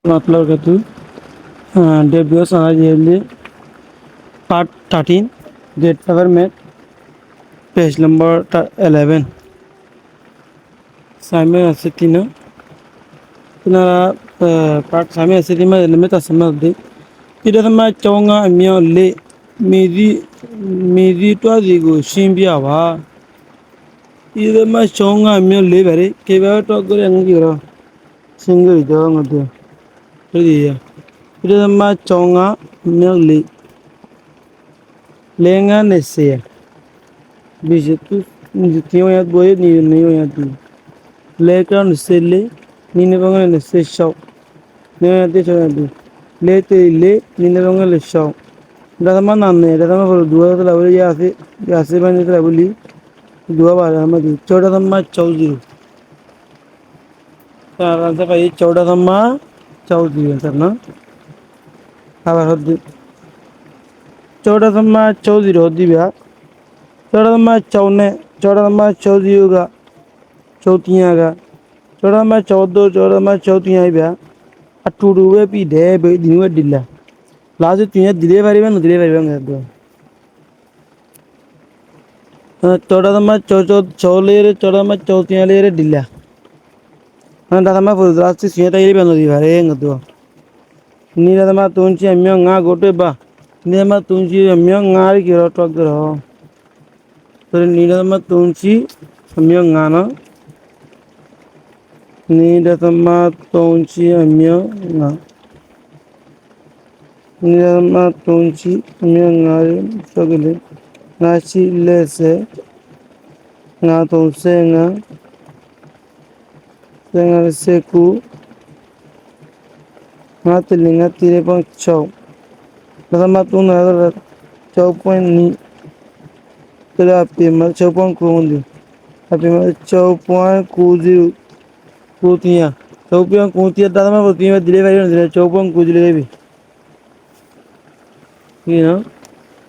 Matlakatu, Debios yearly part 13, Get Government, page number 11. Simon Acetina, part Simon Acetima, the Metasamadi. It doesn't match Chonga and Mio Le, Midi Twazigo, Shimbiawa. Either my Chonga and Mio Livery, gave out a good and Gira, single dong of the. It doesn't match Chonga, Mio Le. Lenga nesse bijitu njitiyo ya boye ni niyo ya tu leka nesse le ni ne banga nesse shaw ne ya te shaw ya tu le te le ni ne banga le shaw da ma nan ne da ma for duwa la boli ya se ban ne boli duwa ba ma tu choda da ma chauji ta sa kai choda da ma chauji sir na abar hoddi choda da ma chauji hoddi ba चौड़मा चौने चौड़मा चौदियोगा चौथियागा चौड़मा चौदो चौड़मा चौथिया ब्या अटूडुवे P दे बे दिनुवे दिल्ला last तिया दिले बारी बन दिले बारी बन गदो चौड़मा चौचौ चौलेरे चौड़मा चौथिया लेरे दिल्ला हां दामा फुल लास्ट सिया ताई बन दी बारे गदो नीरा दमा तुंची अम्यो nga गोटे बा नीमा तुंची अम्यो nga री किरो टक दरो तर नीडमा तुंची अम्यो ngana नीडमा तुंची अम्यो nga नीडमा तुंची अम्यो ngari sogile ngachi lese nga तुंसे nga sengar seku nga tilinga tire pang chau dama tuna chau point ni tera pima chau point kundi apima chau point kuzi kutiya chau point kutiya dama pima dire bari dire chau point kuzi lebi you know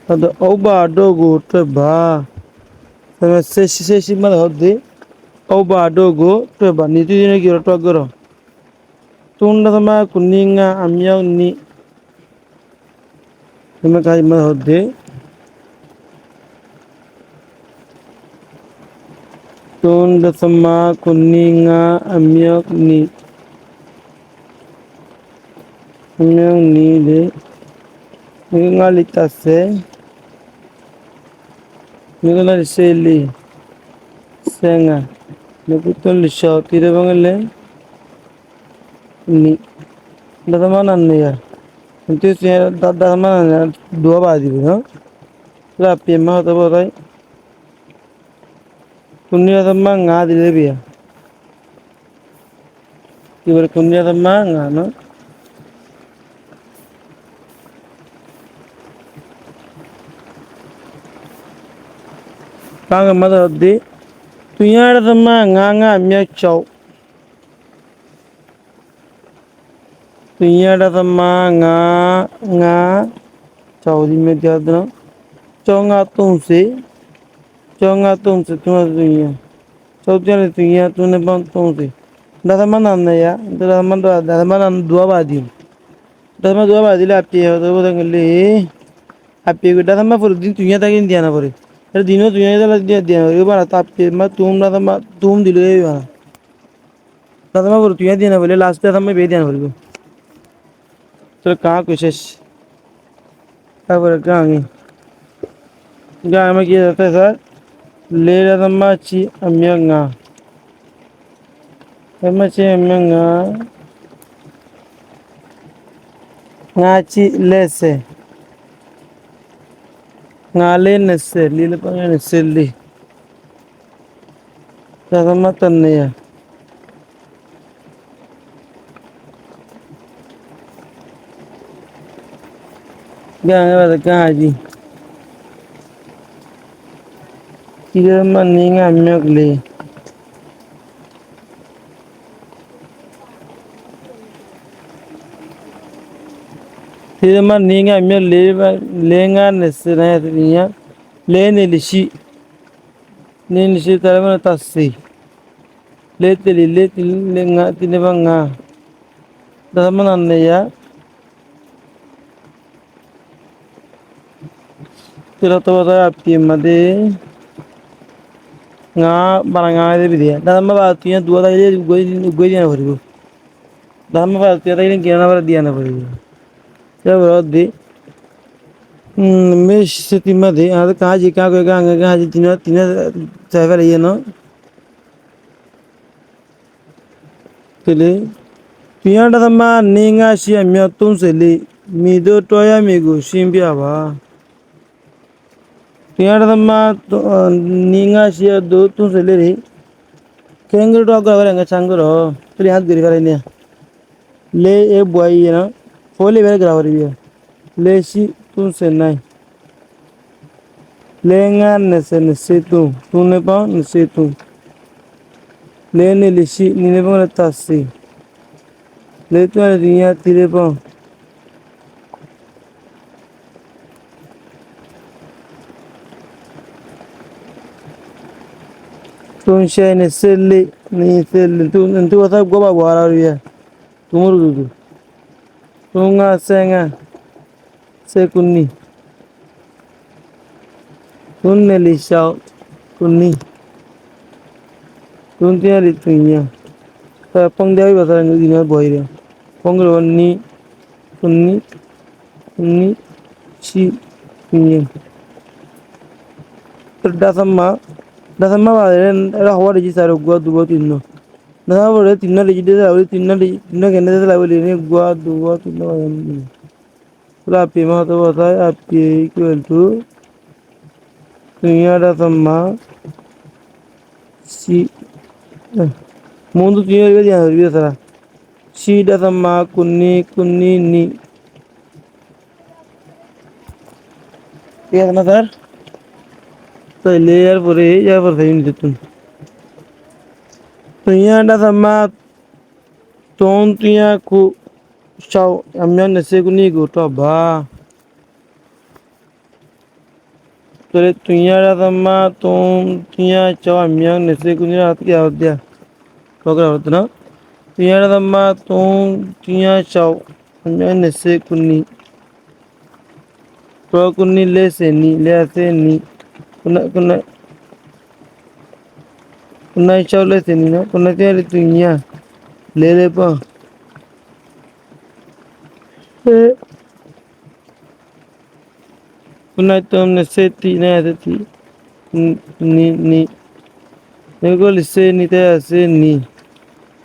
ado oba dogo te ba sama se mal hodde oba dogo te ba niti dine giro to goro tunda dama kuninga amya ni sama kai mal hodde tunda sama kuninga amya ni le ngali tase ngali seli senga ne putol lisho tire bangale ni dama nanne ya itu sih dama dua badi no la pima to borai kunya dama nga dile biya ibar kunya dama nga no kanga mada di tuya dama nga mya chau tuya dama nga chau di me dia dna chau nga tumse tuya chau tuya tune bang tumse dama nanne ya dama nan dua badi la api ho to bodangale api gudda dama for din tuya tagin diana pore दिनों तुझे इधर दिया दिया ये बार आता पे मैं तुम ना तो मैं तुम दिले ये बार ना तो मैं बोल तुझे दिया ना बोले लास्ट टाइम मैं भेज दिया ना बोले तो कहाँ कुछ अब बोले कहाँ गई क्या मैं किया जाता है सर ले रहा था मैं ची अम्यांगा मैं ची अम्यांगा ngachi lese ngale nese lile pange nese li sama tanne ya gange bada kaji kire manni ngamyokle kire manni ngamyokle lenga nese na ya lene lishi tarama tassi leteli lenga tinebanga Dama nanneya. Tiratawata api made. Nga baranga de bidia. Dama batiya dua tadi gue dia beribu. Dama batiya tadi kena berdia na beribu. Ya berarti. Mesh setima de. Ada kaji kago kanga kaji tina saya beri no. Tele. Piyanda dama ninga si amya tun seli. Mido toya migo simbia ba. Piyanda dama ninga si do tun seli ri. Kenguru to agora nga changuro. Tuli hat giri kare niya. Le e boy na. Fole bere gravari biya. Le si tun senai. Le nga nese tu. Tu ne pa nese tu. Le ne lisi ni ne pa na tasi. Le tu na riya tire pa. Tun shay ne seli ni seli. Tu wasa goba wara biya. Tumuru dudu. Tunga senga. Sekuni. Tunne lisha kuni. Tuntia litunya. Pangdewi bahasa Indonesia boy. Pangro ni kuni kuni si kunya. Dasama bahasa era hawa reji saro gua dua tinno. Dasama bahasa tinna reji desa awal tinna kena desa awal ini gua dua tinno. Pula api mah tu bahasa api equal to tunya dasama si mundu tunya lebih dia si dasama kuni ni. Iya kan sir? So layer pure ya per sayin ditun. Tunya dasama ton tunya ku shaw amyan nese kuni go to ba. Tore tunya dasama ton tunya shaw amyan nese kuni rat kya hotia. Program hoता ना tunya dasama ton tunya shaw amyan nese kuni. Pro kuni le seni le ase ni. Kuna shaw le seni na kuna tunya le tunya le pa. Kuna tom nese ti na ase ti ni. Nego le se ni te ase ni.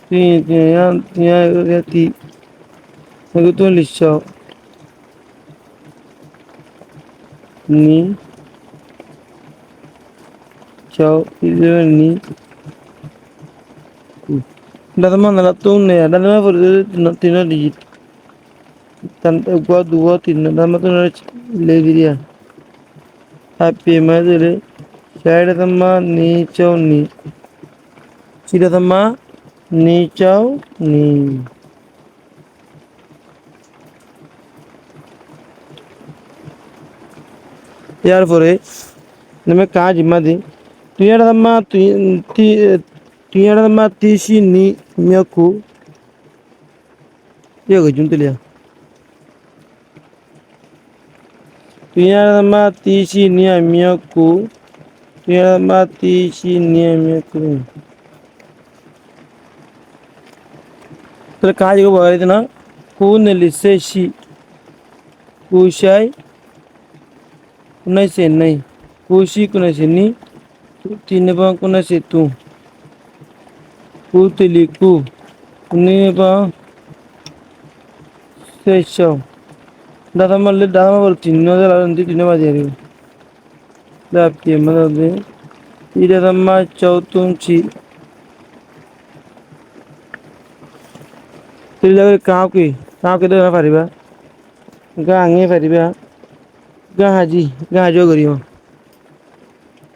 Tunya ti. Nego tu le shaw ni. Shaw ni. Dasama nala tunne ya. Dasama pure tina digit. Tante gua dua tina. Dasama tu nala le diria. Happy mother. Share dasama ni chow ni. Sida dasama ni chow ni. यार फोरे नमे कहाँ जिम्मा दी तुयारा दम्मा तीसी नी म्याकू ये गजुन तलिया तुयारा दम्मा तीसी नी म्याकू तुयारा दम्मा तीसी नी म्याकू तो कहाँ जिको बोला इतना कून लिसेशी कुशाई कुनाई से नहीं कुशी कुनाई से नहीं तीन बार कुनाई से तू कुतली कु कुनी बार से शव दादा मार तीन नज़र आ रही तीन बार जा रही दाब के मतलब दे इधर दम्मा चौथुम ची फिर लगे कहाँ के दो ना गाँगे परिबा गाँजो करियो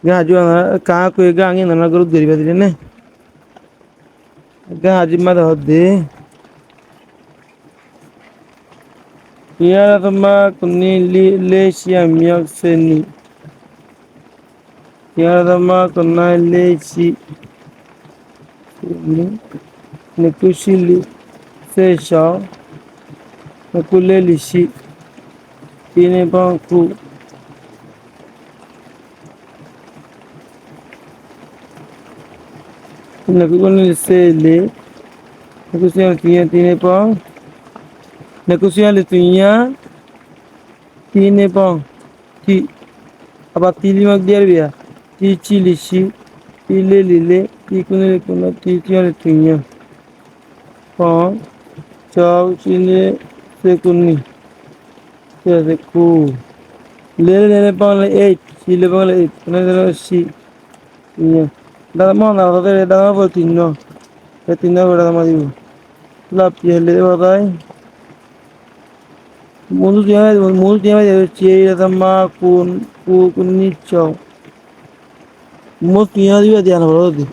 गाँजो कहाँ कोई गाँगे ना करो करिबा दिले ने गाँजी मत हो दे यार दम्मा कुनी ले शिया मियाक से नी यार दम्मा कुना ले शी नी निकुशी ले से Shaw Ekule lishi. Tine pon ku. Nekukule lisele. Nekusia tuya tine pon. Nekusia lituya. Tine pon. Ti. Apa tili mak diar biya. Ti chi lishi. Tile lile. Ti kune kuna. Ti tuya lituya. Pon. Chau chile. Sekuni. Tiya seku. Lele lele pon le 8. Chile pon le 8. Kuna dala si. Iya. Dada mo na dada dada mo tinno. Tinno dada mo dibu. Lap ye le dada. Mundu tiene che da ma kun nicho. Mo tiene di diana brodi.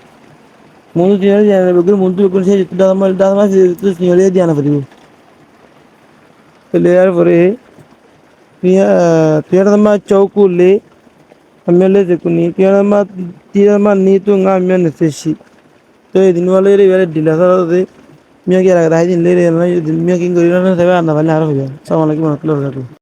Mundu tiene diana begur mundu kun se dada ma se tu signore diana brodi. Le ar fore. Tiene da ma chaukulle. Amele se kuni tiene ma tiene ma ni tu nga amene se shi. To din wale re vere dilasa de. Mia kira rai din le re na mia king gorila na se va andar vale ar ho ya. Assalamu alaikum warahmatullahi wabarakatuh.